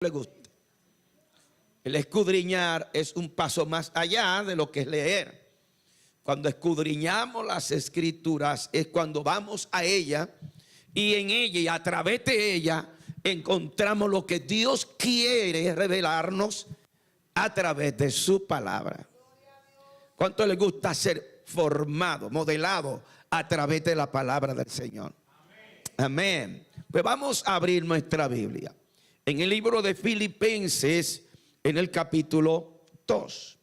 le gusta. El escudriñar es un paso más allá de lo que es leer. Cuando escudriñamos las escrituras es cuando vamos a ella y en ella y a través de ella encontramos lo que Dios quiere revelarnos a través de su palabra. ¿Cuánto le gusta ser formado, modelado a través de la palabra del Señor? Amén. Pues vamos a abrir nuestra Biblia en el libro de Filipenses, en el capítulo 2.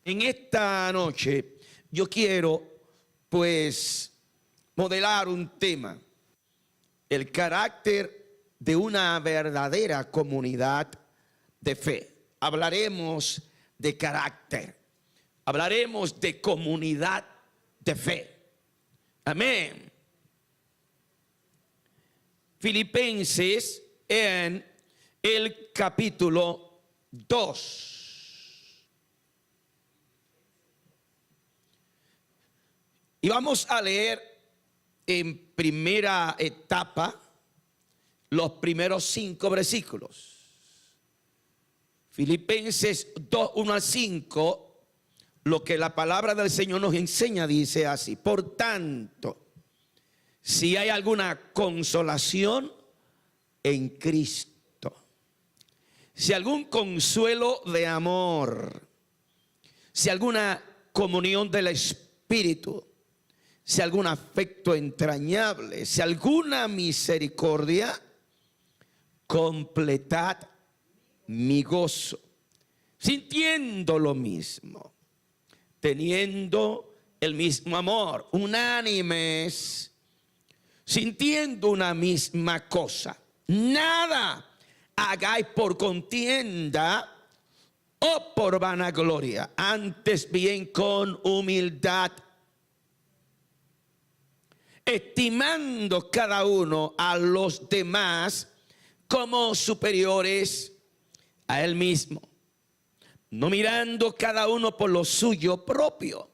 En esta noche yo quiero pues modelar un tema: el carácter de una verdadera comunidad de fe. Hablaremos de carácter, hablaremos de comunidad de fe. Amén. Filipenses en el capítulo 2. Y vamos a leer en primera etapa los primeros 5 versículos. Filipenses 2, 1 al 5, lo que la palabra del Señor nos enseña dice así: por tanto, si hay alguna consolación en Cristo, si algún consuelo de amor, si alguna comunión del Espíritu, si algún afecto entrañable, si alguna misericordia, completad mi gozo, sintiendo lo mismo, teniendo el mismo amor, unánimes, sintiendo una misma cosa. Nada hagáis por contienda o por vanagloria, antes bien con humildad, estimando cada uno a los demás como superiores a él mismo, no mirando cada uno por lo suyo propio,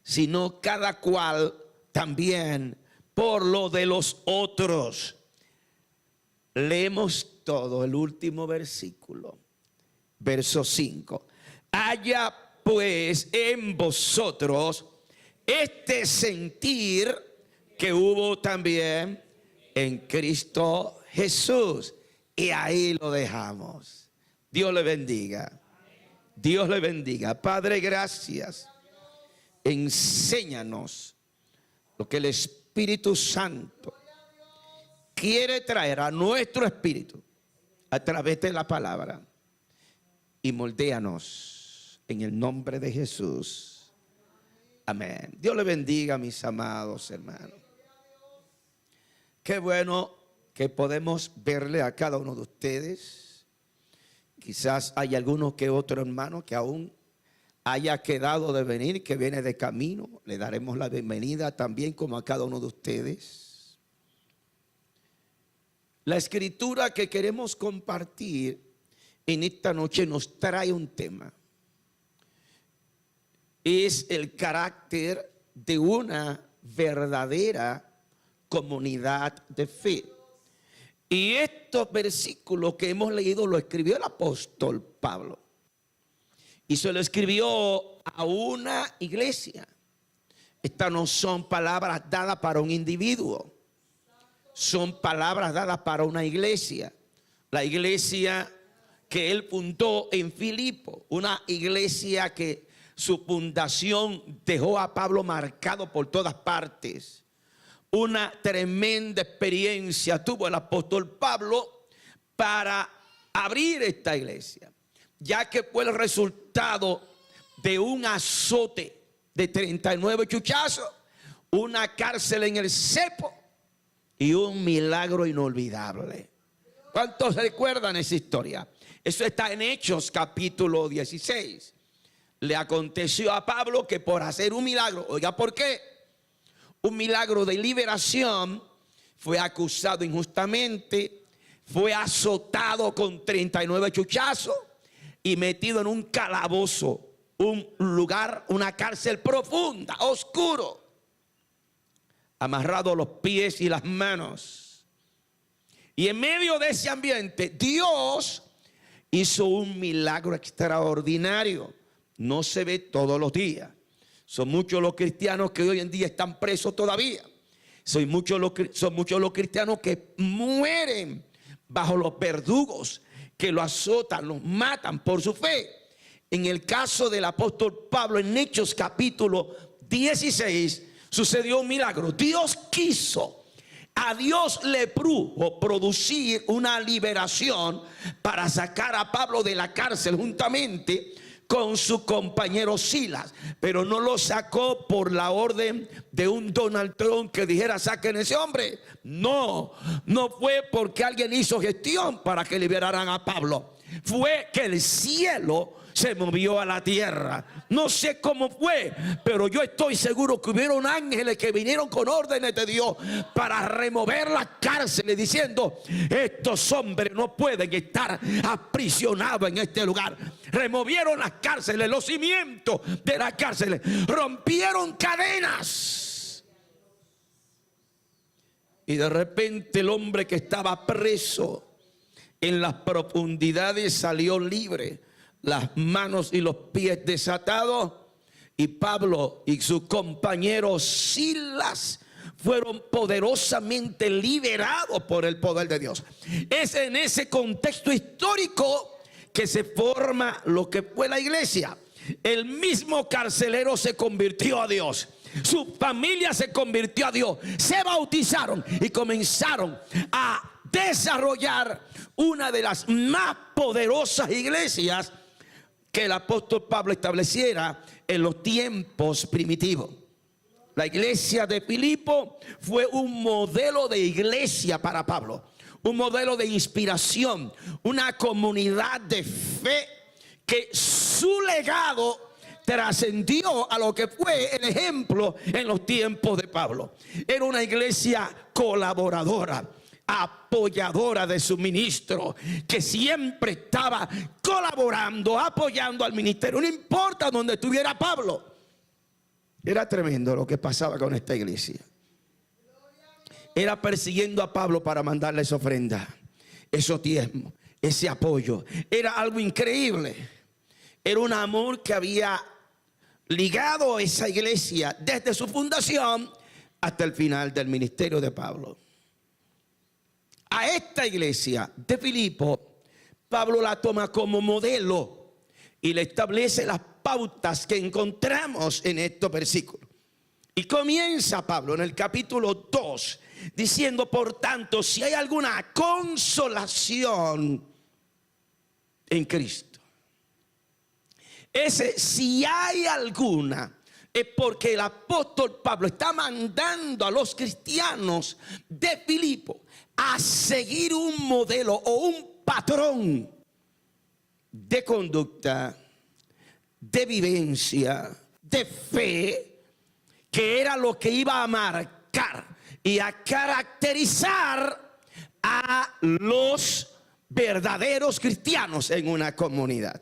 sino cada cual también por lo de los otros. Leemos todo el último versículo, verso 5. Haya pues en vosotros este sentir que hubo también en Cristo Jesús. Y ahí lo dejamos. Dios le bendiga. Dios le bendiga. Padre, gracias. Enséñanos lo que el Espíritu Santo quiere traer a nuestro espíritu a través de la palabra, y moldéanos en el nombre de Jesús. Amén. Dios le bendiga, mis amados hermanos. Qué bueno que podemos verle a cada uno de ustedes. Quizás hay alguno que otro hermano que aún haya quedado de venir, que viene de camino. Le daremos la bienvenida también como a cada uno de ustedes. La escritura que queremos compartir en esta noche nos trae un tema. Es el carácter de una verdadera comunidad de fe. Y estos versículos que hemos leído lo escribió el apóstol Pablo. Y se lo escribió a una iglesia. Estas no son palabras dadas para un individuo. Son palabras dadas para una iglesia. La iglesia que él fundó en Filipo. Una iglesia que su fundación dejó a Pablo marcado por todas partes. Una tremenda experiencia tuvo el apóstol Pablo para abrir esta iglesia, ya que fue el resultado de un azote de 39 chuchazos, una cárcel en el cepo y un milagro inolvidable. ¿Cuántos recuerdan esa historia? Eso está en Hechos capítulo 16. Le aconteció a Pablo que por hacer un milagro, oiga, ¿por qué? Un milagro de liberación, fue acusado injustamente, fue azotado con 39 chuchazos y metido en un calabozo, un lugar, una cárcel profunda, oscuro, amarrado los pies y las manos. Y en medio de ese ambiente, Dios hizo un milagro extraordinario. No se ve todos los días. Son muchos los cristianos que hoy en día están presos todavía. Son muchos los cristianos que mueren bajo los verdugos, que lo azotan, los matan por su fe. En el caso del apóstol Pablo, en Hechos capítulo 16, sucedió un milagro. Dios quiso, a Dios le pudo producir una liberación para sacar a Pablo de la cárcel juntamente con su compañero Silas, pero no lo sacó por la orden de un Donald Trump que dijera saquen a ese hombre. No fue porque alguien hizo gestión para que liberaran a Pablo. Fue que el cielo se movió a la tierra. No sé cómo fue, pero yo estoy seguro que hubieron ángeles que vinieron con órdenes de Dios para remover las cárceles, diciendo estos hombres no pueden estar aprisionados en este lugar. Removieron las cárceles, los cimientos de las cárceles, rompieron cadenas. Y de repente el hombre que estaba preso en las profundidades salió libre, las manos y los pies desatados, y Pablo y su compañero Silas fueron poderosamente liberados por el poder de Dios. Es en ese contexto histórico que se forma lo que fue la iglesia. El mismo carcelero se convirtió a Dios, su familia se convirtió a Dios, se bautizaron y comenzaron a desarrollar una de las más poderosas iglesias que el apóstol Pablo estableciera en los tiempos primitivos. La iglesia de Filipo fue un modelo de iglesia para Pablo, un modelo de inspiración, una comunidad de fe que su legado trascendió a lo que fue el ejemplo en los tiempos de Pablo. Era una iglesia colaboradora, apoyadora de su ministro, que siempre estaba colaborando, apoyando al ministerio, no importa donde estuviera Pablo. Era tremendo lo que pasaba con esta iglesia. Era persiguiendo a Pablo para mandarle esa ofrenda, esos diezmos, ese apoyo. Era algo increíble. Era un amor que había ligado a esa iglesia desde su fundación hasta el final del ministerio de Pablo. A esta iglesia de Filipo, Pablo la toma como modelo y le establece las pautas que encontramos en estos versículos. Y comienza Pablo en el capítulo 2 diciendo: por tanto, si hay alguna consolación en Cristo. Ese si hay alguna es porque el apóstol Pablo está mandando a los cristianos de Filipo a seguir un modelo o un patrón de conducta, de vivencia, de fe, que era lo que iba a marcar y a caracterizar a los verdaderos cristianos en una comunidad.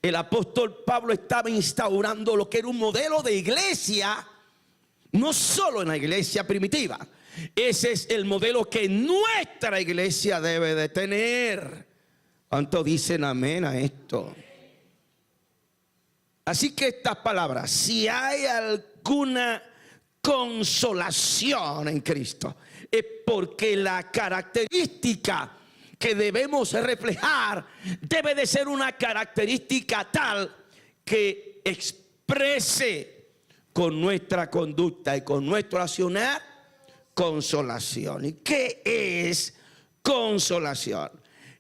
El apóstol Pablo estaba instaurando lo que era un modelo de iglesia, no solo en la iglesia primitiva. Ese es el modelo que nuestra iglesia debe de tener. ¿Cuántos dicen amén a esto? Así que estas palabras: si hay alguna consolación en Cristo, es porque la característica que debemos reflejar debe de ser una característica tal que exprese con nuestra conducta y con nuestro accionar consolación. ¿Y qué es consolación?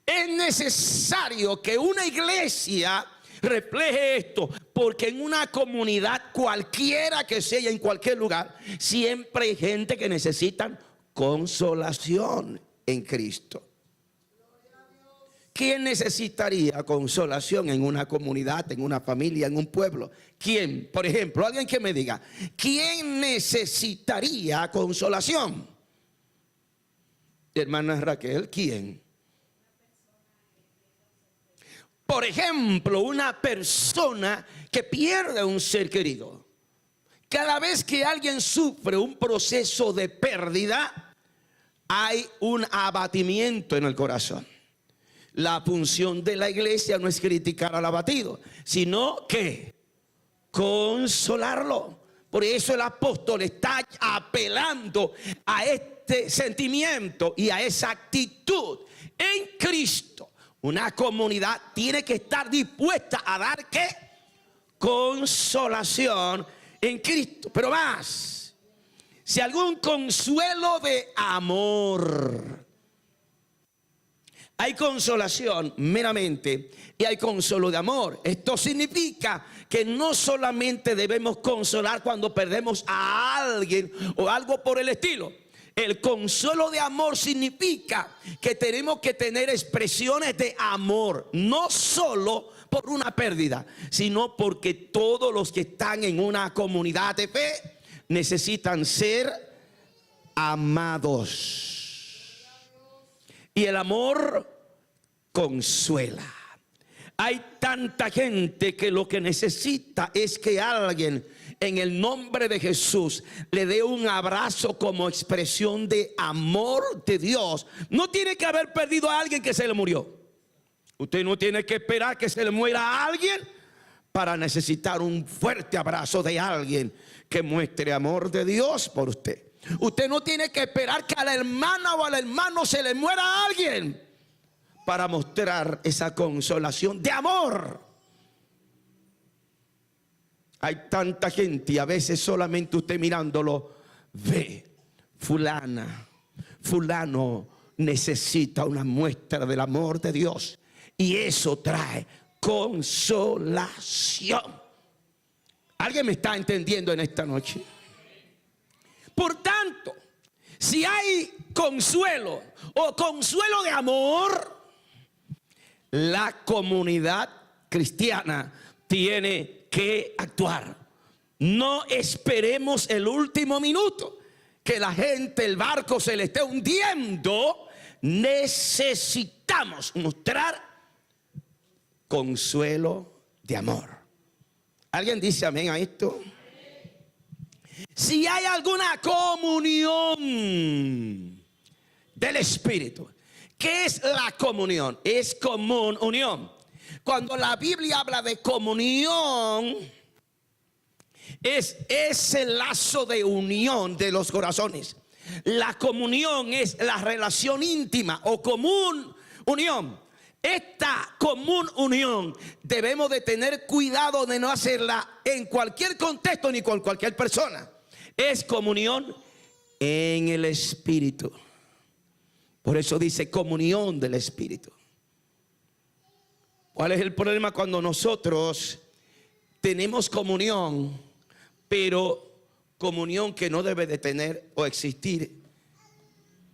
Es necesario que una iglesia refleje esto, porque en una comunidad cualquiera que sea, en cualquier lugar, siempre hay gente que necesitan consolación en Cristo. ¿Quién necesitaría consolación en una comunidad, en una familia, en un pueblo? ¿Quién? Por ejemplo, alguien que me diga, ¿quién necesitaría consolación? Hermana Raquel, ¿quién? Por ejemplo, una persona que pierde un ser querido. Cada vez que alguien sufre un proceso de pérdida, hay un abatimiento en el corazón. La función de la iglesia no es criticar al abatido, sino que consolarlo. Por eso el apóstol está apelando a este sentimiento y a esa actitud en Cristo. Una comunidad tiene que estar dispuesta a dar ¿qué? Consolación en Cristo. Pero más, si algún consuelo de amor. Hay consolación meramente y hay consuelo de amor. Esto significa que no solamente debemos consolar cuando perdemos a alguien o algo por el estilo. El consuelo de amor significa que tenemos que tener expresiones de amor, no solo por una pérdida, sino porque todos los que están en una comunidad de fe necesitan ser amados. Y el amor consuela. Hay tanta gente que lo que necesita es que alguien en el nombre de Jesús le dé un abrazo como expresión de amor de Dios. No tiene que haber perdido a alguien que se le murió. Usted no tiene que esperar que se le muera a alguien para necesitar un fuerte abrazo de alguien que muestre amor de Dios por usted. Usted no tiene que esperar que a la hermana o al hermano se le muera a alguien para mostrar esa consolación de amor. Hay tanta gente y a veces solamente usted mirándolo ve, fulano necesita una muestra del amor de Dios y eso trae consolación. ¿Alguien me está entendiendo en esta noche? Por tanto, si hay consuelo o consuelo de amor, la comunidad cristiana tiene que actuar. No esperemos el último minuto que la gente, el barco se le esté hundiendo. Necesitamos mostrar consuelo de amor. ¿Alguien dice amén a esto? Si hay alguna comunión del Espíritu. ¿Qué es la comunión? Es común unión. Cuando la Biblia habla de comunión, es ese lazo de unión de los corazones. La comunión es la relación íntima o común unión. Esta común unión debemos de tener cuidado de no hacerla en cualquier contexto ni con cualquier persona. Es comunión en el Espíritu. Por eso dice comunión del Espíritu. ¿Cuál es el problema cuando nosotros tenemos comunión, pero comunión que no debe de tener o existir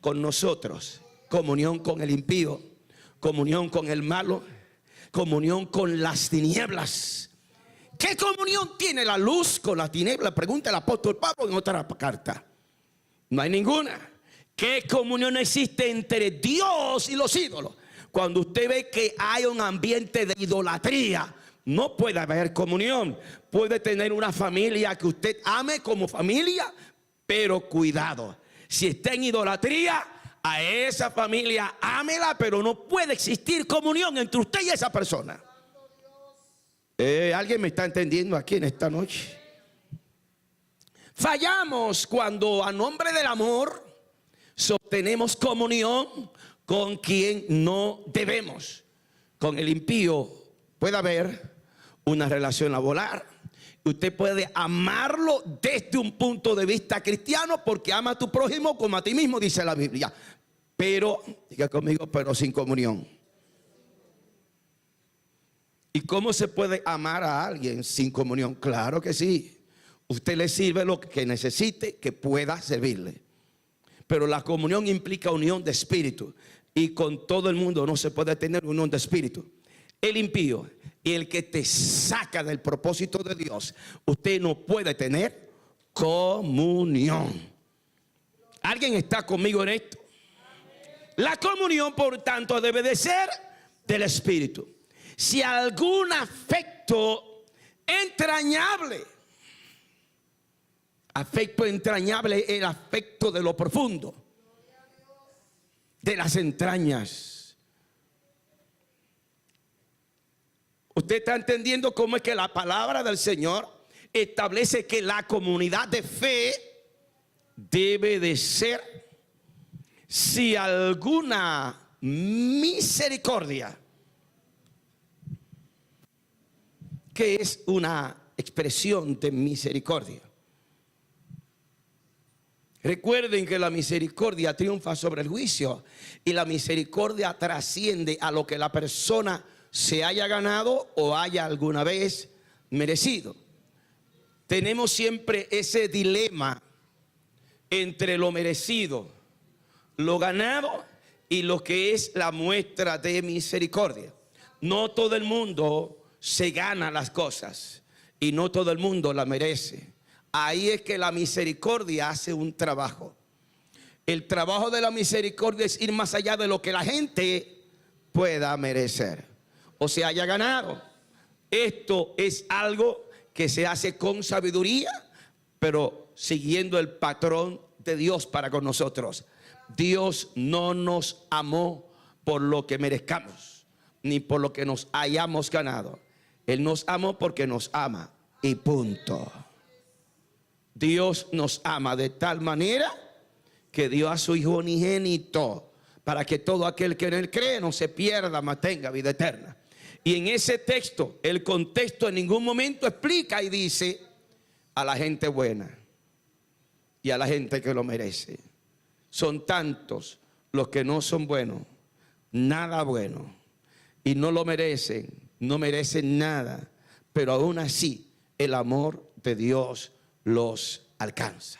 con nosotros? Comunión con el impío, comunión con el malo, comunión con las tinieblas. ¿Qué comunión tiene la luz con la tiniebla? Pregunta el apóstol Pablo en otra carta. No hay ninguna. ¿Qué comunión existe entre Dios y los ídolos? Cuando usted ve que hay un ambiente de idolatría, no puede haber comunión. Puede tener una familia que usted ame como familia, pero cuidado. Si está en idolatría, a esa familia ámela, pero no puede existir comunión entre usted y esa persona. ¿Alguien me está entendiendo aquí en esta noche? Fallamos cuando a nombre del amor sostenemos comunión con quien no debemos. Con el impío puede haber una relación laboral. Usted puede amarlo desde un punto de vista cristiano porque ama a tu prójimo como a ti mismo, dice la Biblia. Pero, diga conmigo, pero sin comunión. ¿Y cómo se puede amar a alguien sin comunión? Claro que sí. Usted le sirve lo que necesite, que pueda servirle. Pero la comunión implica unión de espíritu. Y con todo el mundo no se puede tener unión de espíritu. El impío y el que te saca del propósito de Dios, usted no puede tener comunión. ¿Alguien está conmigo en esto? La comunión, por tanto, debe de ser del espíritu. Si algún afecto entrañable, afecto entrañable, el afecto de lo profundo, de las entrañas. Usted está entendiendo cómo es que la palabra del Señor establece que la comunidad de fe debe de ser, si alguna misericordia, que es una expresión de misericordia. Recuerden que la misericordia triunfa sobre el juicio y la misericordia trasciende a lo que la persona se haya ganado o haya alguna vez merecido. Tenemos siempre ese dilema entre lo merecido, lo ganado y lo que es la muestra de misericordia. No todo el mundo se gana las cosas y no todo el mundo la merece. Ahí es que la misericordia hace un trabajo. El trabajo de la misericordia es ir más allá de lo que la gente pueda merecer o se haya ganado. Esto es algo que se hace con sabiduría, pero siguiendo el patrón de Dios para con nosotros. Dios no nos amó por lo que merezcamos, ni por lo que nos hayamos ganado. Él nos amó porque nos ama y punto. Dios nos ama de tal manera que dio a su Hijo unigénito para que todo aquel que en Él cree no se pierda, mas tenga vida eterna. Y en ese texto, el contexto en ningún momento explica y dice a la gente buena y a la gente que lo merece. Son tantos los que no son buenos, nada bueno, y no lo merecen, no merecen nada, pero aún así el amor de Dios los alcanza.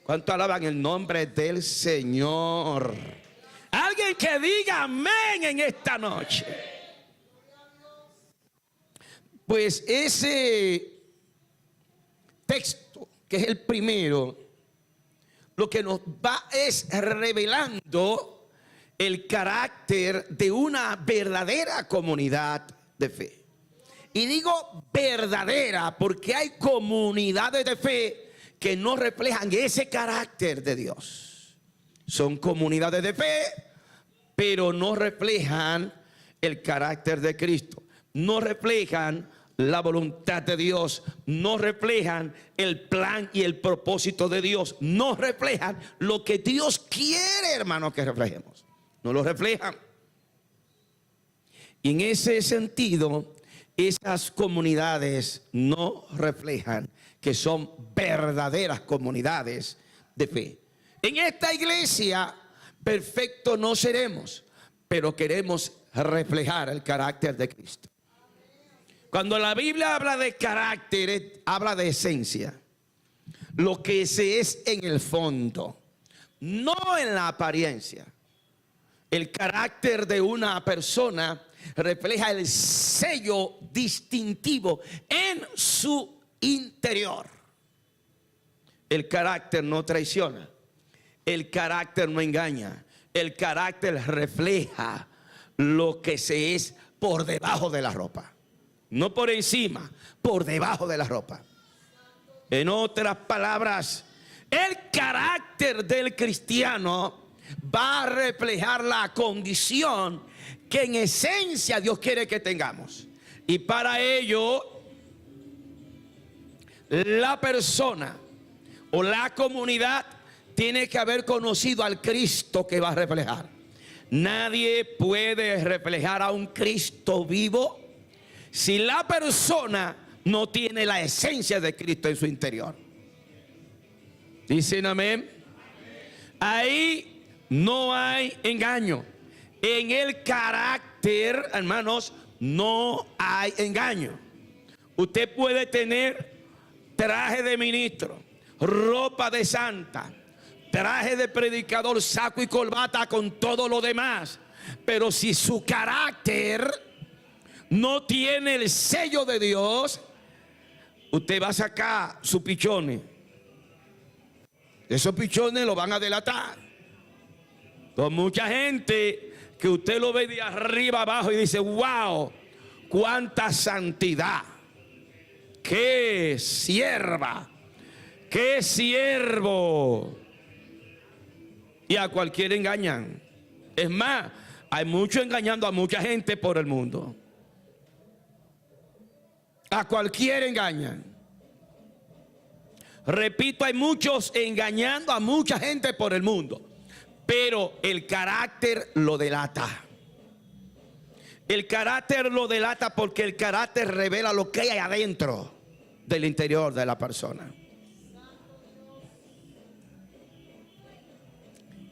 ¿Cuánto alaban el nombre del Señor? Alguien que diga amén en esta noche. Pues ese texto, que es el primero, lo que nos va es revelando el carácter de una verdadera comunidad de fe. Y digo verdadera porque hay comunidades de fe que no reflejan ese carácter de Dios. Son comunidades de fe, pero no reflejan el carácter de Cristo. No reflejan la voluntad de Dios, no reflejan el plan y el propósito de Dios, no reflejan lo que Dios quiere, hermanos, que reflejemos. No lo reflejan. Y en ese sentido, esas comunidades no reflejan que son verdaderas comunidades de fe. En esta iglesia, perfectos no seremos, pero queremos reflejar el carácter de Cristo. Cuando la Biblia habla de carácter, habla de esencia. Lo que se es en el fondo, no en la apariencia. El carácter de una persona refleja el sello distintivo en su interior. El carácter no traiciona. El carácter no engaña. El carácter refleja lo que se es por debajo de la ropa. No por encima, por debajo de la ropa. En otras palabras, el carácter del cristiano va a reflejar la condición que en esencia Dios quiere que tengamos. Y para ello, la persona o la comunidad tiene que haber conocido al Cristo que va a reflejar. Nadie puede reflejar a un Cristo vivo si la persona no tiene la esencia de Cristo en su interior. ¿Dicen amén? Ahí no hay engaño. En el carácter, hermanos, no hay engaño. Usted puede tener traje de ministro, ropa de santa, traje de predicador, saco y corbata con todo lo demás, pero si su carácter no tiene el sello de Dios, usted va a sacar sus pichones. Esos pichones lo van a delatar. Con mucha gente que usted lo ve de arriba abajo y dice: wow, cuánta santidad, qué sierva, qué siervo. Y a cualquiera engañan. Es más, hay mucho engañando a mucha gente por el mundo. A cualquiera engañan. Repito, hay muchos engañando a mucha gente por el mundo, pero el carácter lo delata. El carácter lo delata porque el carácter revela lo que hay adentro del interior de la persona.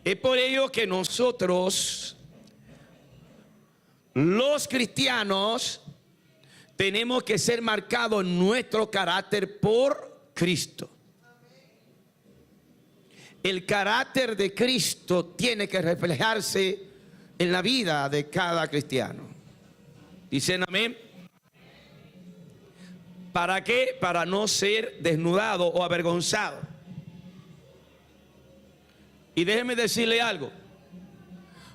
Es por ello que nosotros, los cristianos, tenemos que ser marcados en nuestro carácter por Cristo. El carácter de Cristo tiene que reflejarse en la vida de cada cristiano. ¿Dicen amén? ¿Para qué? Para no ser desnudado o avergonzado. Y déjeme decirle algo.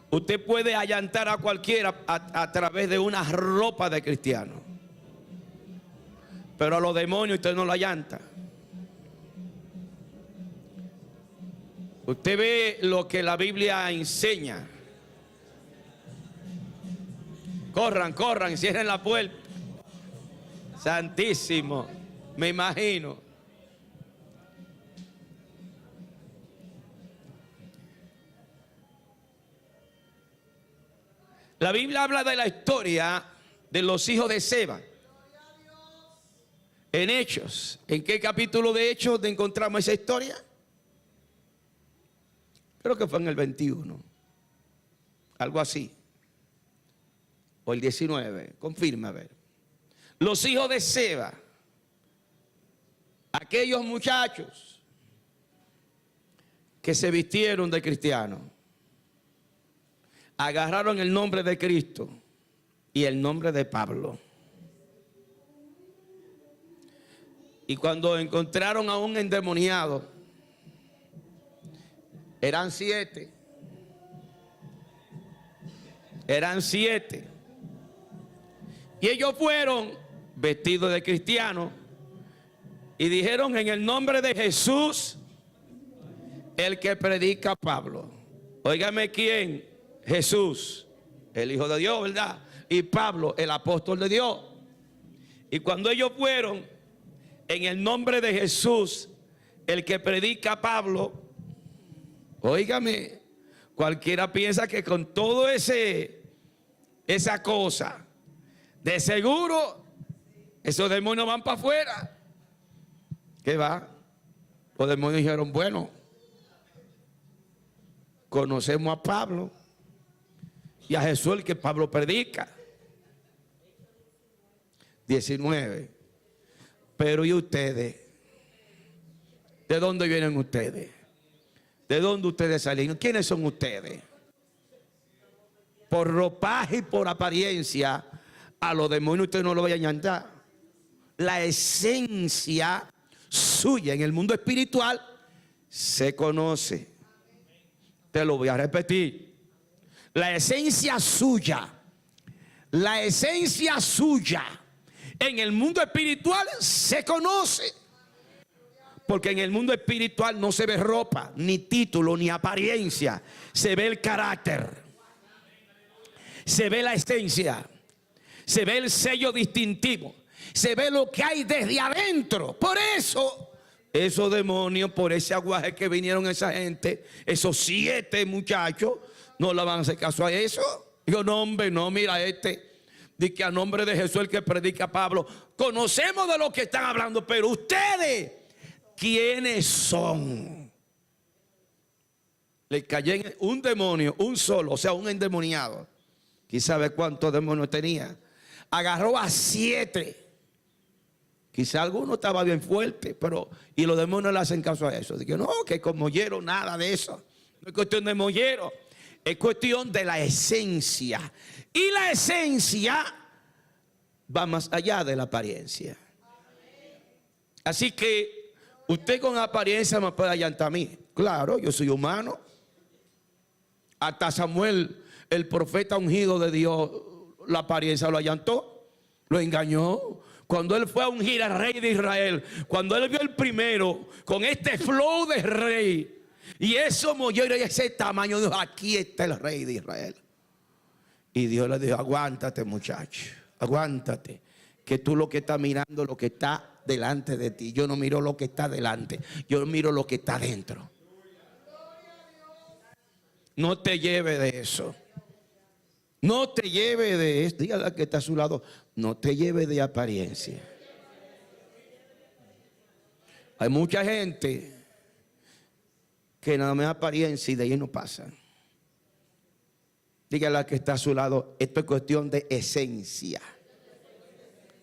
Usted puede allantar a cualquiera a través de una ropa de cristiano, pero a los demonios usted no lo allanta. Usted ve lo que la Biblia enseña. Corran, corran, cierren la puerta. Santísimo, me imagino. La Biblia habla de la historia de los hijos de Seba. En Hechos. ¿En qué capítulo de Hechos encontramos esa historia? Creo que fue en el 21. Algo así. O el 19. Confirma, a ver. Los hijos de Seba. Aquellos muchachos que se vistieron de cristianos. Agarraron el nombre de Cristo y el nombre de Pablo. Y cuando encontraron a un endemoniado, eran 7. Eran 7. Y ellos fueron vestidos de cristianos y dijeron: en el nombre de Jesús, el que predica Pablo. Óigame, ¿quién? Jesús, el Hijo de Dios, ¿verdad? Y Pablo, el apóstol de Dios. Y cuando ellos fueron, en el nombre de Jesús, el que predica Pablo, óigame, cualquiera piensa que con todo esa cosa, de seguro, esos demonios van para afuera. ¿Qué va? Los demonios dijeron: bueno, conocemos a Pablo y a Jesús, el que Pablo predica. 19. Pero ¿y ustedes? ¿De dónde vienen ustedes? ¿De dónde ustedes salieron? ¿Quiénes son ustedes? Por ropaje y por apariencia, a los demonios usted no lo vaya a añantar. La esencia suya en el mundo espiritual se conoce. Te lo voy a repetir. La esencia suya en el mundo espiritual se conoce. Porque en el mundo espiritual no se ve ropa, ni título, ni apariencia. Se ve el carácter. Se ve la esencia. Se ve el sello distintivo. Se ve lo que hay desde adentro. Por eso, esos demonios, por ese aguaje que vinieron esa gente, esos 7 muchachos, no le van a hacer caso a eso. Digo: no, hombre, no, mira Dice que a nombre de Jesús, el que predica Pablo. Conocemos de lo que están hablando, pero ustedes, ¿quiénes son? Le cayó en un demonio, un solo, o sea, un endemoniado. ¿Quién sabe cuántos demonios tenía? Agarró a 7. Quizá alguno estaba bien fuerte, pero y los demonios le hacen caso a eso. Dije: no, que con mollero, nada de eso. No es cuestión de mollero, es cuestión de la esencia. Y la esencia va más allá de la apariencia. Así que usted con apariencia me puede allantar a mí. Claro, yo soy humano. Hasta Samuel, el profeta ungido de Dios, la apariencia lo allantó, lo engañó. Cuando él fue a ungir al rey de Israel, cuando él vio el primero con este flow de rey y eso mollero y ese tamaño, dijo: aquí está el rey de Israel. Y Dios le dijo: aguántate, muchacho, aguántate, que tú lo que estás mirando, lo que está delante de ti. Yo no miro lo que está delante, yo miro lo que está dentro. No te lleve de eso. No te lleve de eso. Dígale al que está a su lado, no te lleve de apariencia. Hay mucha gente que nada más apariencia y de ahí no pasa. Dígale al que está a su lado, esto es cuestión de esencia.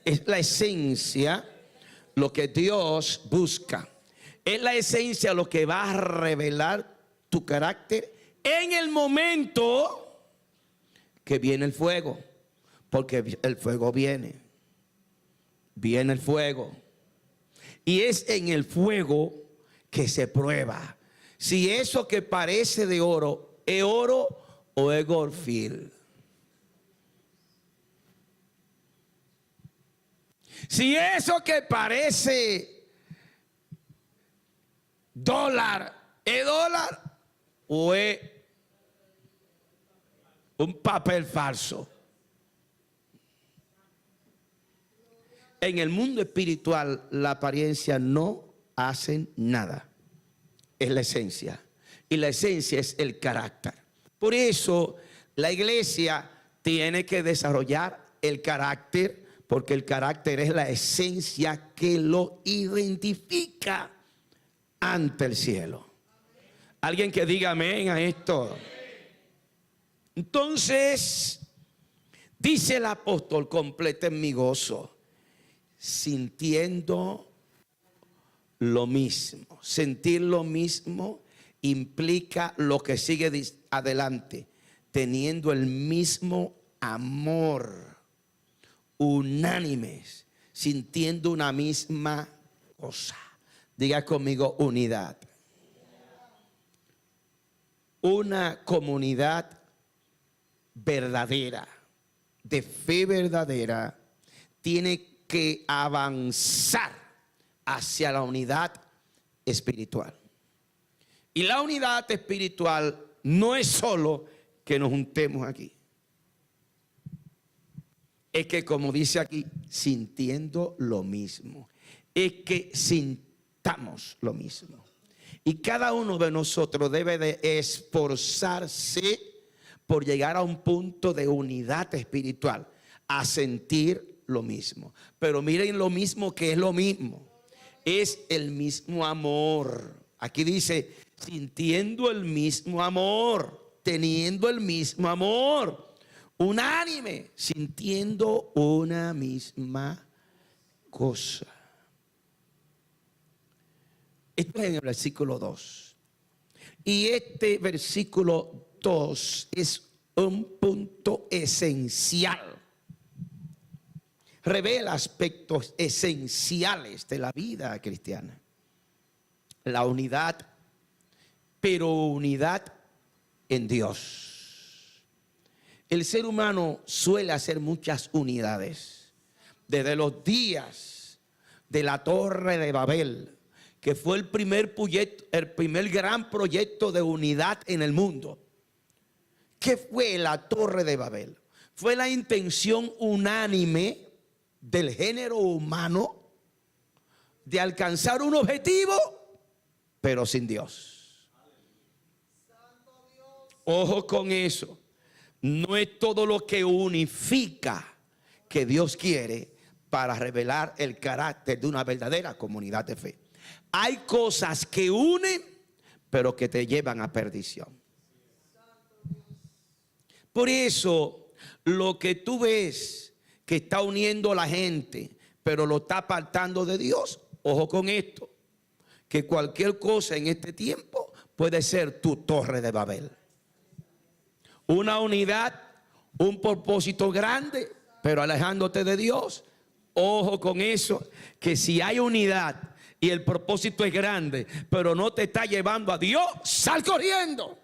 Es la esencia lo que Dios busca. Es la esencia lo que va a revelar tu carácter en el momento que viene el fuego. Porque el fuego viene. Viene el fuego. Y es en el fuego que se prueba si eso que parece de oro es oro o es gorfil. Si eso que parece dólar es dólar o es un papel falso. En el mundo espiritual la apariencia no hace nada. Es la esencia. Y la esencia es el carácter. Por eso la iglesia tiene que desarrollar el carácter, porque el carácter es la esencia que lo identifica ante el cielo. Alguien que diga amén a esto. Entonces, dice el apóstol, completen mi gozo, sintiendo lo mismo. Sentir lo mismo implica lo que sigue adelante, teniendo el mismo amor, unánimes, sintiendo una misma cosa. Diga conmigo, unidad. Una comunidad verdadera, de fe verdadera, tiene que avanzar hacia la unidad espiritual. Y la unidad espiritual no es solo que nos juntemos aquí. Es que, como dice aquí, sintiendo lo mismo. Es que sintamos lo mismo. Y cada uno de nosotros debe de esforzarse por llegar a un punto de unidad espiritual, a sentir lo mismo. Pero miren lo mismo que es lo mismo. Es el mismo amor. Aquí dice, sintiendo el mismo amor, teniendo el mismo amor, unánime, sintiendo una misma cosa. Esto es en el versículo 2. Y este versículo 2 es un punto esencial. Revela aspectos esenciales de la vida cristiana. La unidad, pero unidad en Dios. El ser humano suele hacer muchas unidades. Desde los días de la Torre de Babel, que fue el primer gran proyecto de unidad en el mundo. ¿Qué fue la Torre de Babel? Fue la intención unánime del género humano de alcanzar un objetivo, pero sin Dios. Ojo con eso. No es todo lo que unifica que Dios quiere para revelar el carácter de una verdadera comunidad de fe. Hay cosas que unen, pero que te llevan a perdición. Por eso, lo que tú ves que está uniendo a la gente, pero lo está apartando de Dios, ojo con esto, que cualquier cosa en este tiempo puede ser tu Torre de Babel. Una unidad, un propósito grande, pero alejándote de Dios. Ojo con eso, que si hay unidad y el propósito es grande, pero no te está llevando a Dios, sal corriendo.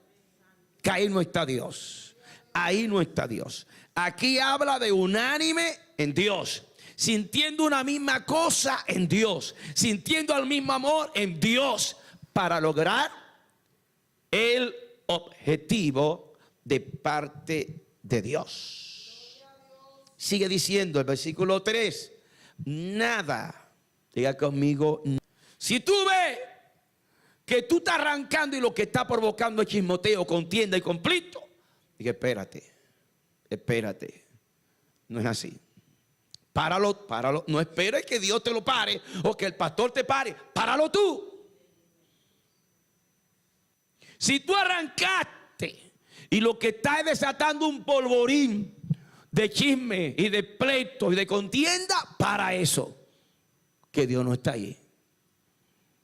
Que ahí no está Dios. Ahí no está Dios. Aquí habla de unánime en Dios, sintiendo una misma cosa en Dios, sintiendo el mismo amor en Dios, para lograr el objetivo de parte de Dios. Sigue diciendo el versículo 3, nada. Diga conmigo. Si tú ves que tú estás arrancando y lo que está provocando es chismoteo, contienda y conflicto, diga, espérate. No es así. Páralo. No esperes que Dios te lo pare o que el pastor te pare. Páralo tú. Si tú arrancaste y lo que está es desatando un polvorín de chisme y de pleito y de contienda, para eso. Que Dios no está ahí.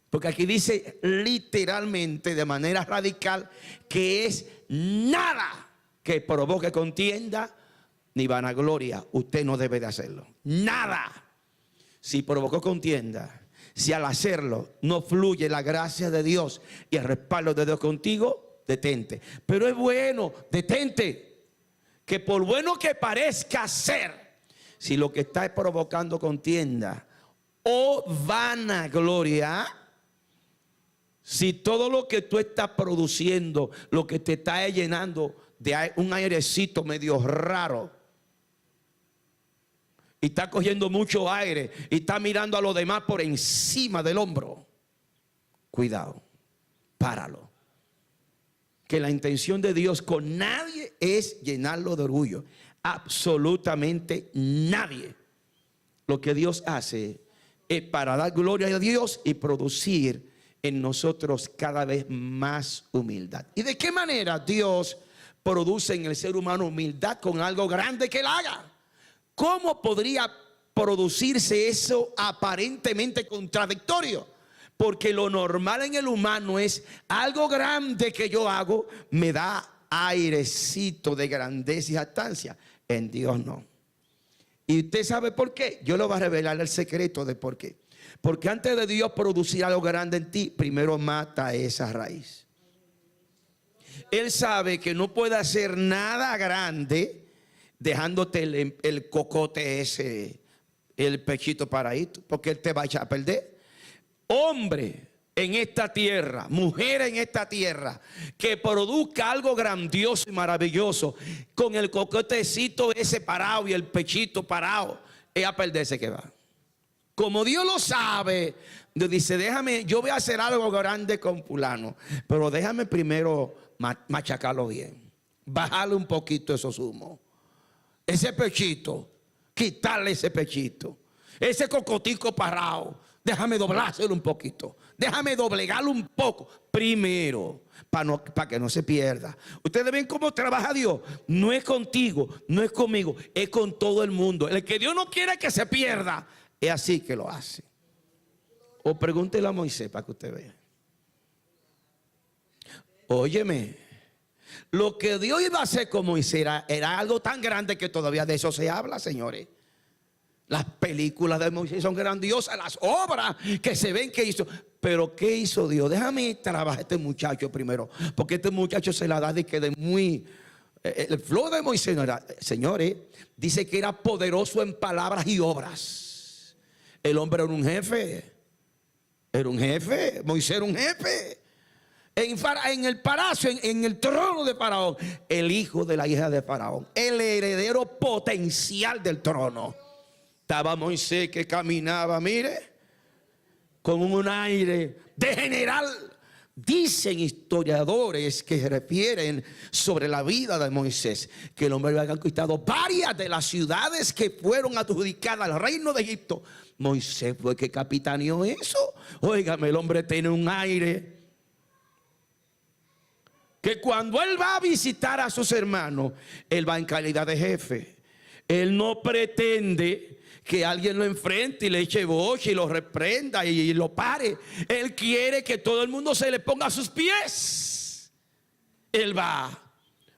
Porque aquí dice literalmente, de manera radical, que es nada que provoque contienda ni vanagloria. Usted no debe de hacerlo. Nada. Si provocó contienda, si al hacerlo no fluye la gracia de Dios y el respaldo de Dios contigo, detente. Pero es bueno, detente. Que por bueno que parezca ser, si lo que está es provocando contienda o vanagloria, si todo lo que tú estás produciendo, lo que te está llenando de un airecito medio raro, y está cogiendo mucho aire y está mirando a los demás por encima del hombro, cuidado, páralo. Que la intención de Dios con nadie es llenarlo de orgullo. Absolutamente nadie. Lo que Dios hace es para dar gloria a Dios y producir en nosotros cada vez más humildad. ¿Y de qué manera Dios produce en el ser humano humildad con algo grande que él haga? ¿Cómo podría producirse eso aparentemente contradictorio? Porque lo normal en el humano es algo grande que yo hago, me da airecito de grandeza y jactancia. En Dios no. ¿Y usted sabe por qué? Yo le voy a revelar el secreto de por qué. Porque antes de Dios producir algo grande en ti, primero mata esa raíz. Él sabe que no puede hacer nada grande dejándote el cocote ese, el pechito paradito, porque él te va a echar a perder. Hombre en esta tierra, mujer en esta tierra, que produzca algo grandioso y maravilloso con el cocotecito ese parado y el pechito parado, es a perderse que va. Como Dios lo sabe, Dios dice, déjame, yo voy a hacer algo grande con fulano, pero déjame primero machacarlo bien, bajarle un poquito esos humos, ese pechito, quitarle ese pechito, ese cocotico parado, déjame doblárselo un poquito, déjame doblegarlo un poco primero, para que no se pierda. Ustedes ven cómo trabaja Dios. No es contigo, no es conmigo, es con todo el mundo. El que Dios no quiere que se pierda, es así que lo hace. O pregúntele a Moisés para que usted vea. Óyeme, lo que Dios iba a hacer con Moisés era algo tan grande que todavía de eso se habla, señores. Las películas de Moisés son grandiosas, las obras que se ven que hizo. Pero ¿qué hizo Dios? Déjame trabajar a este muchacho primero, porque este muchacho se la da de que de muy... El flow de Moisés no era, señores, dice que era poderoso en palabras y obras. El hombre era un jefe. Era un jefe. Moisés era un jefe. En el palacio, en el trono de Faraón, el hijo de la hija de Faraón, el heredero potencial del trono. Estaba Moisés que caminaba, mire, con un aire de general. Dicen historiadores que se refieren sobre la vida de Moisés, que el hombre había conquistado varias de las ciudades que fueron adjudicadas al reino de Egipto. Moisés fue el que capitaneó eso. Óigame, el hombre tiene un aire que cuando él va a visitar a sus hermanos, él va en calidad de jefe. Él no pretende que alguien lo enfrente y le eche boche y lo reprenda y lo pare. Él quiere que todo el mundo se le ponga a sus pies. Él va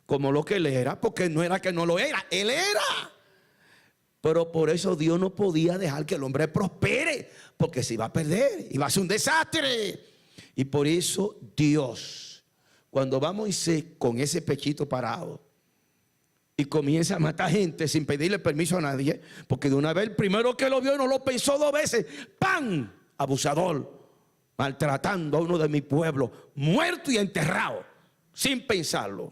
como lo que él era, porque no era que no lo era, él era. Pero por eso Dios no podía dejar que el hombre prospere, porque se iba a perder, iba a ser un desastre. Y por eso Dios, cuando va Moisés con ese pechito parado y comienza a matar gente sin pedirle permiso a nadie, porque de una vez el primero que lo vio no lo pensó dos veces, ¡pam! Abusador, maltratando a uno de mi pueblo, muerto y enterrado, sin pensarlo.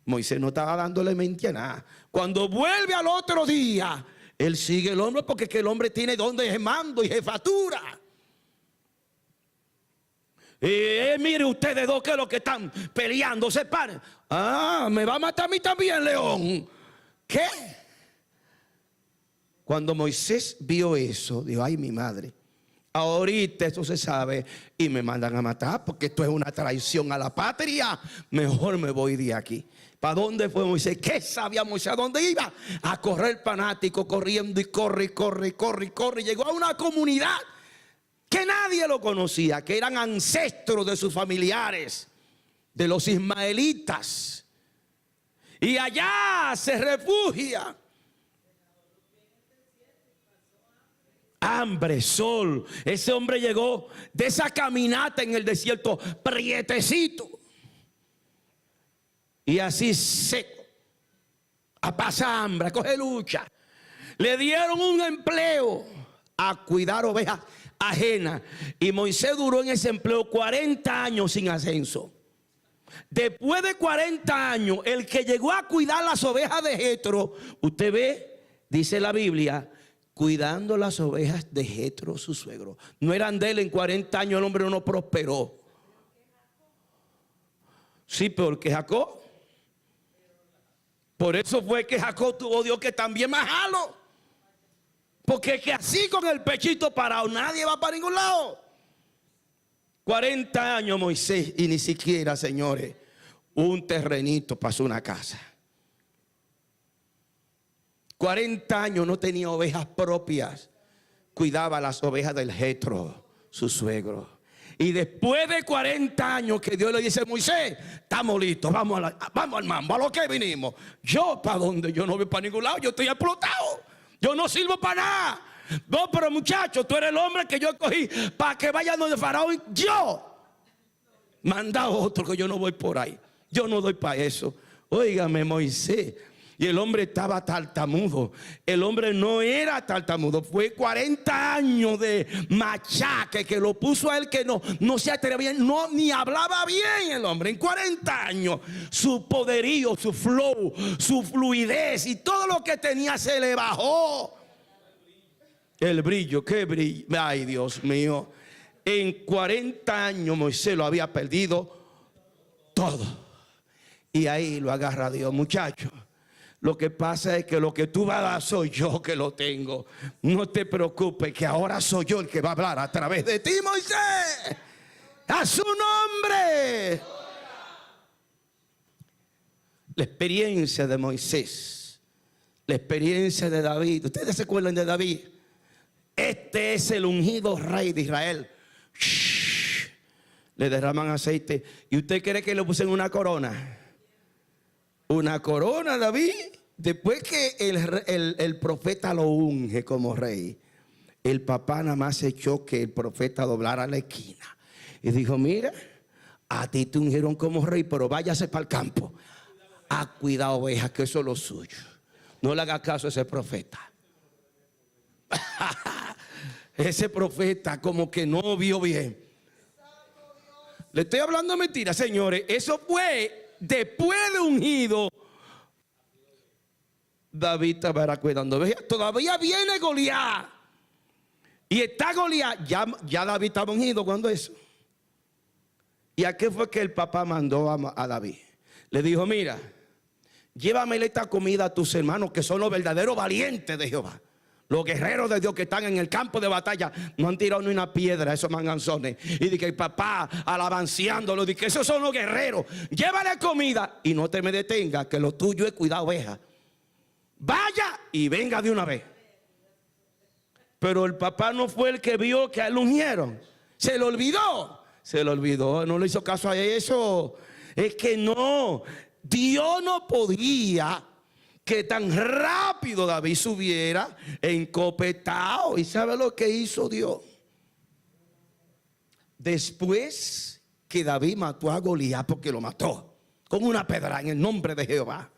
Moisés no estaba dándole mente a nada. Cuando vuelve al otro día, Él sigue el hombre porque es que el hombre tiene donde es mando y jefatura. Mire ustedes dos que es lo que están peleando, se paren. Ah, me va a matar a mí también, león. ¿Qué? Cuando Moisés vio eso, dijo, ay, mi madre, ahorita eso se sabe y me mandan a matar porque esto es una traición a la patria. Mejor me voy de aquí. ¿Para dónde fue Moisés? ¿Qué sabía Moisés? ¿A dónde iba? A correr fanático, corriendo y corre, y corre, y corre, y corre. Llegó a una comunidad que nadie lo conocía, que eran ancestros de sus familiares, de los ismaelitas. Y allá se refugia. Hambre, sol. Ese hombre llegó de esa caminata en el desierto, prietecito. Y así seco. A pasar hambre, a coger lucha. Le dieron un empleo a cuidar ovejas ajenas. Y Moisés duró en ese empleo 40 años sin ascenso. Después de 40 años, el que llegó a cuidar las ovejas de Jetro, usted ve, dice la Biblia, cuidando las ovejas de Jetro, su suegro. No eran de él. En 40 años el hombre no prosperó. Sí, porque Jacob. Por eso fue que Jacob tuvo Dios que también majalo. Porque es que así con el pechito parado nadie va para ningún lado. 40 años Moisés y ni siquiera, señores, un terrenito pasó una casa. 40 años no tenía ovejas propias. Cuidaba las ovejas del Jetro, su suegro. Y después de 40 años que Dios le dice, Moisés, estamos listos, vamos al mambo, a lo que vinimos. Yo, ¿para dónde? Yo no voy para ningún lado, yo estoy explotado. Yo no sirvo para nada. No, pero muchacho, tú eres el hombre que yo escogí para que vaya donde Faraón. Yo manda a otro, que yo no voy por ahí. Yo no doy para eso. Óigame, Moisés. Y el hombre estaba tartamudo. El hombre no era tartamudo. Fue 40 años de machaque que lo puso a él, que no se atrevía, ni hablaba bien el hombre. En 40 años su poderío, su flow, su fluidez y todo lo que tenía se le bajó. El brillo, qué brillo. Ay, Dios mío. En 40 años Moisés lo había perdido todo. Y ahí lo agarra Dios, muchacho. Lo que pasa es que lo que tú vas a dar soy yo que lo tengo. No te preocupes, que ahora soy yo el que va a hablar a través de ti, Moisés. A su nombre. La experiencia de Moisés, la experiencia de David. ¿Ustedes se acuerdan de David? Este es el ungido rey de Israel. Le derraman aceite. ¿Y usted cree que le pusieron una corona? Una corona, David. Después que el profeta lo unge como rey, el papá nada más echó que el profeta doblara la esquina y dijo, mira, a ti te ungieron como rey, pero váyase para el campo a cuidar ovejas, que eso es lo suyo. No le haga caso a ese profeta. Ese profeta como que no vio bien. Le estoy hablando mentira, señores. Eso fue después de ungido. David estaba cuidando ovejas. Todavía viene Goliat. Y está Goliat. Ya David estaba ungido cuando eso. ¿Y a qué fue que el papá mandó a David? Le dijo, mira, llévame esta comida a tus hermanos, que son los verdaderos valientes de Jehová. Los guerreros de Dios que están en el campo de batalla no han tirado ni una piedra, esos manganzones. Y dije, papá, alabanciándolo, dije, esos son los guerreros. Llévale comida y no te me detengas, que lo tuyo es cuidar ovejas. Vaya y venga de una vez. Pero el papá no fue el que vio que a él lo ungieron. Se lo olvidó. Se lo olvidó, no le hizo caso a eso. Es que no, Dios no podía que tan rápido David subiera encopetado. ¿Y sabe lo que hizo Dios? Después que David mató a Goliat, porque lo mató con una pedra en el nombre de Jehová,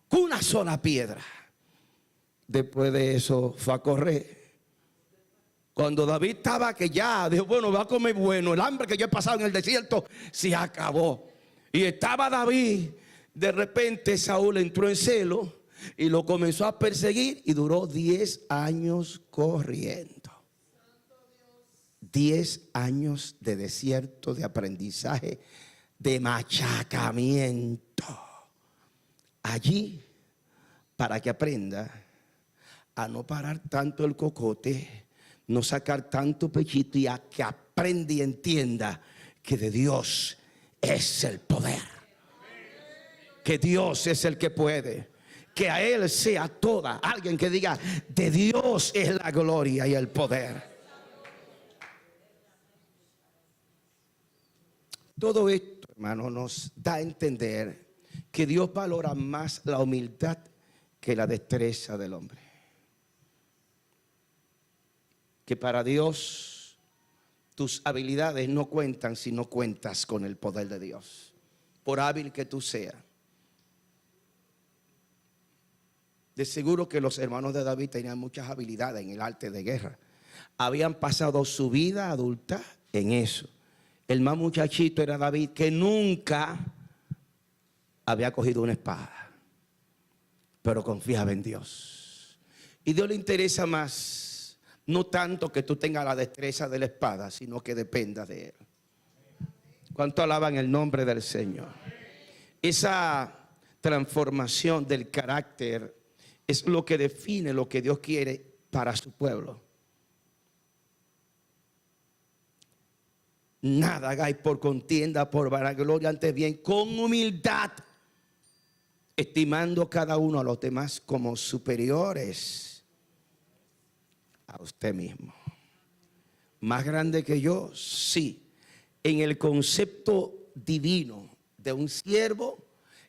con una sola piedra. Después de eso fue a correr. Cuando David estaba que ya dijo, bueno, va a comer bueno, el hambre que yo he pasado en el desierto se acabó. Y estaba David, de repente Saúl entró en celo. Y lo comenzó a perseguir y duró 10 años corriendo. 10 años de desierto, de aprendizaje, de machacamiento. Allí, para que aprenda a no parar tanto el cocote, no sacar tanto pechito, y a que aprenda y entienda que de Dios es el poder, que Dios es el que puede, que a Él sea toda. Alguien que diga: de Dios es la gloria y el poder. Todo esto, hermano, nos da a entender que Dios valora más la humildad que la destreza del hombre. Que para Dios tus habilidades no cuentan si no cuentas con el poder de Dios, por hábil que tú seas. De seguro que los hermanos de David tenían muchas habilidades en el arte de guerra. Habían pasado su vida adulta en eso. El más muchachito era David, que nunca había cogido una espada, pero confiaba en Dios. Y Dios le interesa más, no tanto que tú tengas la destreza de la espada, sino que dependas de Él. ¿Cuánto alaban el nombre del Señor? Esa transformación del carácter es lo que define lo que Dios quiere para su pueblo. Nada hagáis por contienda, por vanagloria, antes bien con humildad, estimando cada uno a los demás como superiores a usted mismo. Más grande que yo, sí. En el concepto divino de un siervo,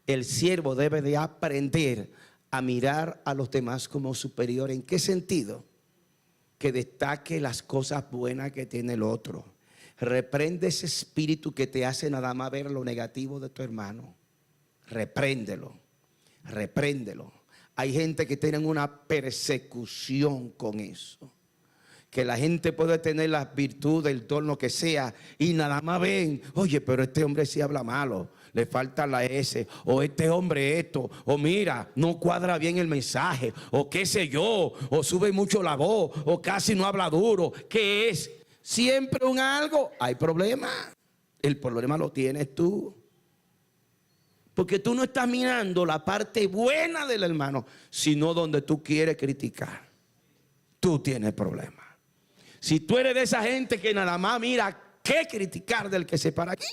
el siervo debe de aprender a mirar a los demás como superior. ¿En qué sentido? Que destaque las cosas buenas que tiene el otro. Reprende ese espíritu que te hace nada más ver lo negativo de tu hermano. Repréndelo, repréndelo. Hay gente que tiene una persecución con eso. Que la gente puede tener las virtudes, el don, lo que sea, y nada más ven: oye, pero este hombre sí habla malo, le falta la S, o este hombre esto, o mira, no cuadra bien el mensaje, o qué sé yo, o sube mucho la voz, o casi no habla duro. ¿Qué es? Siempre un algo. Hay problema. El problema lo tienes tú, porque tú no estás mirando la parte buena del hermano, sino donde tú quieres criticar. Tú tienes problema. Si tú eres de esa gente que nada más mira qué criticar del que se para aquí,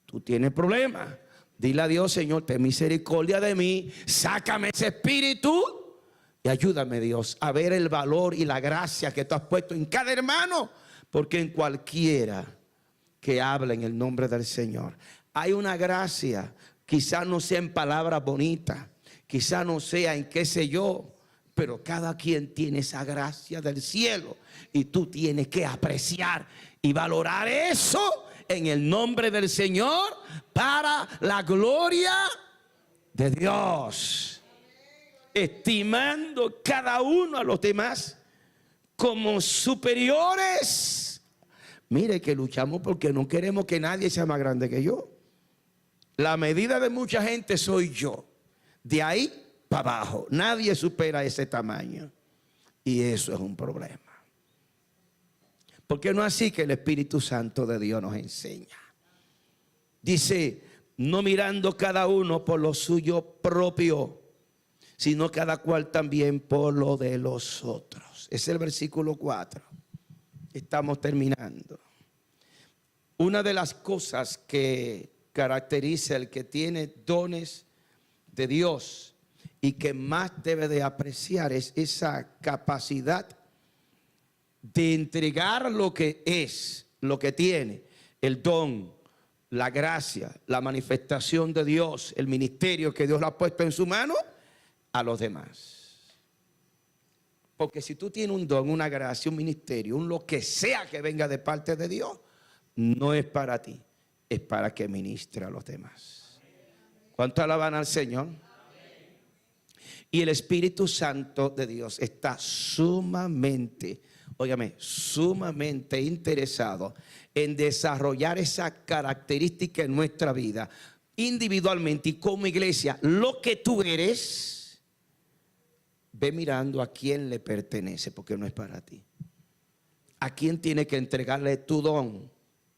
tú tienes problema. Dile a Dios: Señor, ten misericordia de mí, sácame ese espíritu y ayúdame, Dios, a ver el valor y la gracia que tú has puesto en cada hermano. Porque en cualquiera que habla en el nombre del Señor hay una gracia. Quizás no sea en palabras bonitas, quizás no sea en qué sé yo, pero cada quien tiene esa gracia del cielo, y tú tienes que apreciar y valorar eso en el nombre del Señor, para la gloria de Dios, estimando cada uno a los demás como superiores. Mire que luchamos porque no queremos que nadie sea más grande que yo. La medida de mucha gente soy yo. De ahí para abajo nadie supera ese tamaño, y eso es un problema. Porque no es así que el Espíritu Santo de Dios nos enseña. Dice: no mirando cada uno por lo suyo propio, sino cada cual también por lo de los otros. Es el versículo 4. Estamos terminando. Una de las cosas que caracteriza el que tiene dones de Dios y que más debe de apreciar es esa capacidad de entregar lo que es, lo que tiene, el don, la gracia, la manifestación de Dios, el ministerio que Dios le ha puesto en su mano, a los demás. Porque si tú tienes un don, una gracia, un ministerio, un lo que sea que venga de parte de Dios, no es para ti, es para que ministre a los demás. ¿Cuánto alaban al Señor? Y el Espíritu Santo de Dios está sumamente, óigame, sumamente interesado en desarrollar esa característica en nuestra vida, individualmente y como iglesia. Lo que tú eres ve mirando a quién le pertenece, porque no es para ti. ¿A quién tiene que entregarle tu don,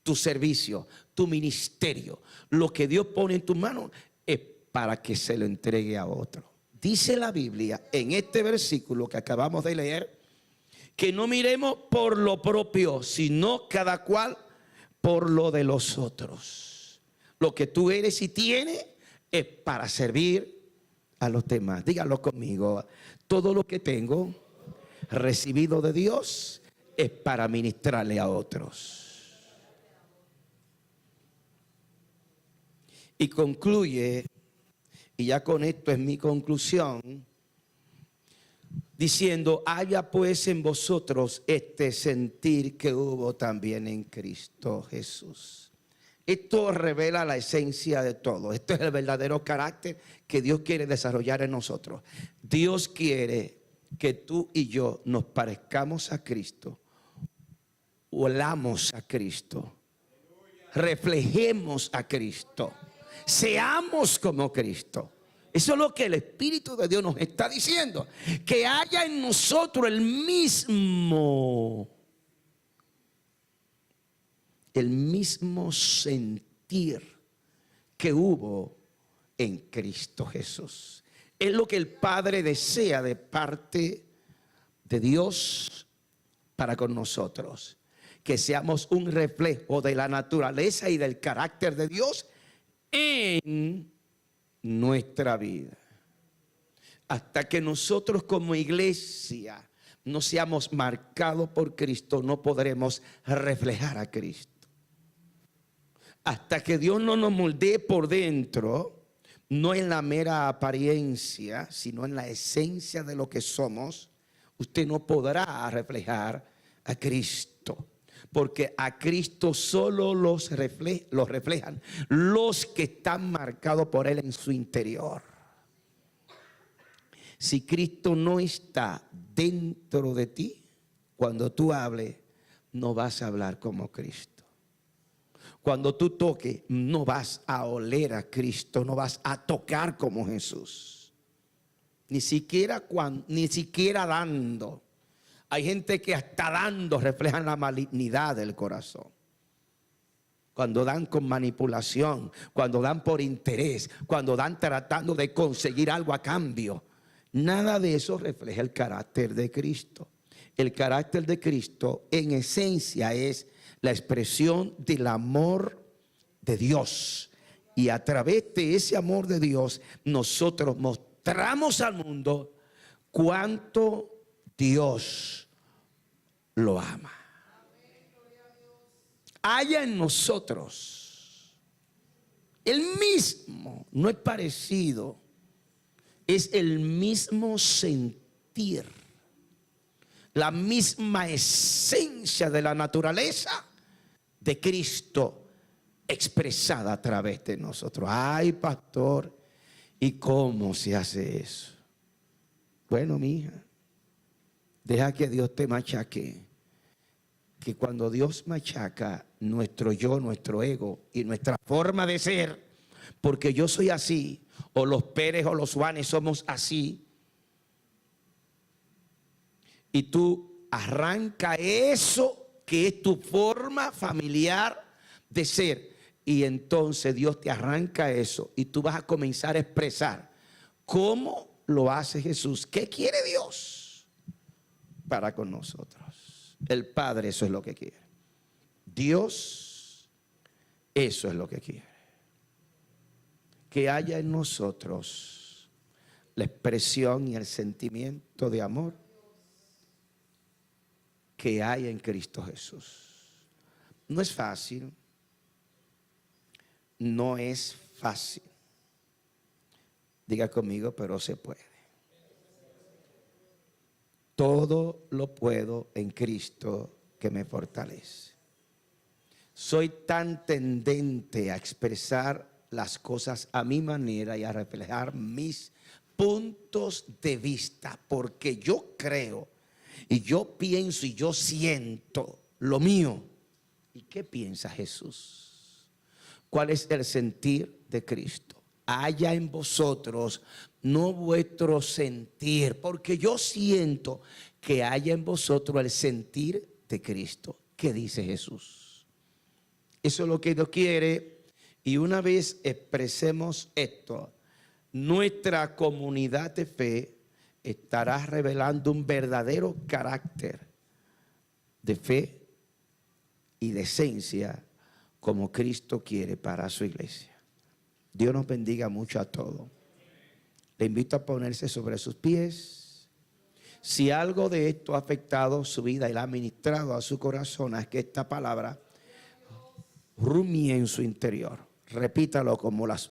tu servicio, tu ministerio? Lo que Dios pone en tus manos es para que se lo entregue a otro. Dice la Biblia en este versículo que acabamos de leer, que no miremos por lo propio, sino cada cual por lo de los otros. Lo que tú eres y tienes es para servir a los demás. Dígalo conmigo. Todo lo que tengo recibido de Dios es para ministrarle a otros. Y concluye, y ya con esto es mi conclusión, diciendo: haya pues en vosotros este sentir que hubo también en Cristo Jesús. Esto revela la esencia de todo. Esto es el verdadero carácter que Dios quiere desarrollar en nosotros. Dios quiere que tú y yo nos parezcamos a Cristo, olamos a Cristo, reflejemos a Cristo, seamos como Cristo. Eso es lo que el Espíritu de Dios nos está diciendo. Que haya en nosotros el mismo sentir que hubo en Cristo Jesús. Es lo que el Padre desea de parte de Dios para con nosotros. Que seamos un reflejo de la naturaleza y del carácter de Dios en nuestra vida. Hasta que nosotros como iglesia no seamos marcados por Cristo, no podremos reflejar a Cristo. Hasta que Dios no nos moldee por dentro, no en la mera apariencia, sino en la esencia de lo que somos, usted no podrá reflejar a Cristo. Porque a Cristo solo los reflejan los que están marcados por Él en su interior. Si Cristo no está dentro de ti, cuando tú hables, no vas a hablar como Cristo. Cuando tú toques, no vas a oler a Cristo, no vas a tocar como Jesús. Ni siquiera dando. Hay gente que hasta dando reflejan la malignidad del corazón. Cuando dan con manipulación, cuando dan por interés, cuando dan tratando de conseguir algo a cambio. Nada de eso refleja el carácter de Cristo. El carácter de Cristo en esencia es la expresión del amor de Dios. Y a través de ese amor de Dios nosotros mostramos al mundo cuánto Dios lo ama. Haya en nosotros el mismo, no es parecido, es el mismo sentir, la misma esencia de la naturaleza de Cristo expresada a través de nosotros. Ay, pastor, ¿y cómo se hace eso? Bueno, mi hija, deja que Dios te machaque. Que cuando Dios machaca nuestro yo, nuestro ego y nuestra forma de ser, porque yo soy así, o los Pérez o los Juanes somos así, y tú arranca eso que es tu forma familiar de ser, y entonces Dios te arranca eso y tú vas a comenzar a expresar cómo lo hace Jesús. ¿Qué quiere Dios para con nosotros? El Padre eso es lo que quiere. Dios eso es lo que quiere. Que haya en nosotros la expresión y el sentimiento de amor que hay en Cristo Jesús. No es fácil. No es fácil. Diga conmigo, pero se puede. Todo lo puedo en Cristo que me fortalece. Soy tan tendente a expresar las cosas a mi manera y a reflejar mis puntos de vista, porque yo creo y yo pienso y yo siento lo mío. ¿Y qué piensa Jesús? ¿Cuál es el sentir de Cristo? Haya en vosotros no vuestro sentir, porque yo siento que haya en vosotros el sentir de Cristo. ¿Qué dice Jesús? Eso es lo que Dios quiere. Y una vez expresemos esto, nuestra comunidad de fe estará revelando un verdadero carácter de fe y de esencia como Cristo quiere para su iglesia. Dios nos bendiga mucho a todos. Le invito a ponerse sobre sus pies. Si algo de esto ha afectado su vida y la ha ministrado a su corazón, es que esta palabra rumie en su interior. Repítalo como las